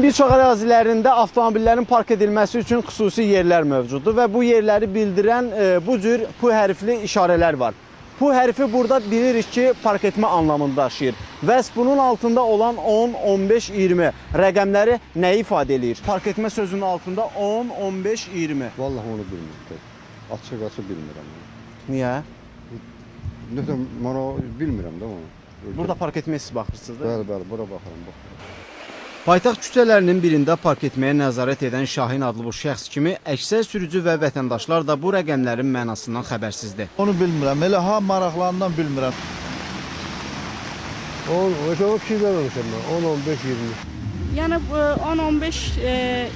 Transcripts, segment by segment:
Bir çox ərazilərində avtomobillərin park edilməsi üçün xüsusi yerlər mövcuddur və bu yerləri bildirən bu cür P hərfli işarələr var. P hərfi burada bilirik ki, park etmə anlamını daşıyır. Və bunun altında olan 10, 15, 20 rəqəmləri nəyi ifadə edir? Park etmə sözünün altında 10, 15, 20. Vallahi onu bilmirəm. Açıq bilmirəm. Niyə? Nəsə, mən bilmirəm də onu. Burada park etməyə siz baxırsınız da? Bəli, bura baxıram. Paytaxt küçələrinin birində park etməyə nəzarət edən Şahin adlı bu şəxs kimi əksər sürücü və vətəndaşlar da bu rəqəmlərin mənasından xəbərsizdir. Onu bilmirəm, elə ha maraqlarından bilmirəm. 10 şeylər oluşam mən, 10, 15, 20. Yəni 10, 15,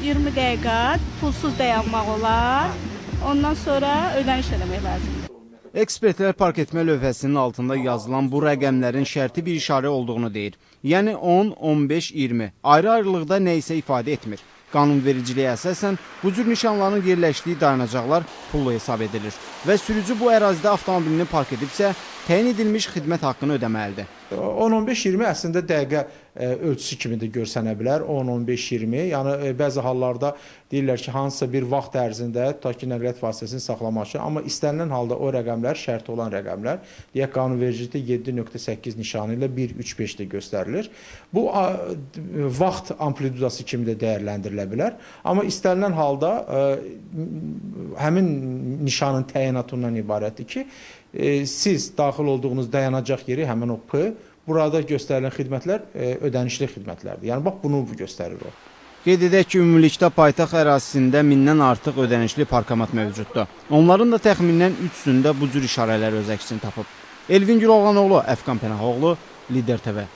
20 dəqiqə pulsuz dayanmaq olar, ondan sonra ödəniş eləmək lazımdır. Ekspertlər park etmə lövhəsinin altında yazılan bu rəqəmlərin şərti bir işarə olduğunu deyir. Yəni 10, 15, 20 ayrı-ayrılıqda nə isə ifadə etmir. Qanunvericiliyə əsasən bu cür nişanların yerləşdiyi dayanacaqlar pullu hesab edilir və sürücü bu ərazidə avtomobilini park edibsə, təyin edilmiş xidmət haqqını ödəməlidir. 10-15-20 əslində dəqiqə ölçüsü kimi də görsənə bilər. 10-15-20, yəni bəzi hallarda deyirlər ki, hansısa bir vaxt ərzində tutaq ki, nəqliyyat vasitəsini saxlamaq üçün, amma istənilən halda o rəqəmlər, şərti olan rəqəmlər, deyək qanunvericilikdə 7.8 nişanı ilə 1.3.5-də göstərilir. Bu vaxt amplitudası kimi də dəyərləndirilə bilər. Amma istənilən halda həmin nişanın təyinatından ibarətdir ki, siz daxil olduğunuz dayanacaq yeri həmin o P, burada göstərilən xidmətlər ödənişli xidmətlərdir. Yəni, bax, bunu göstərir o. Qeyd edək ki, ümumilikdə paytaxt ərazisində 1000-dən artıq ödənişli parkomat mövcuddur. Onların da təxminən 3-ündə bu cür işarələr öz əksini tapıb. Elvin Güloğlanoğlu, Əfqan Pənahoğlu, Lider TV.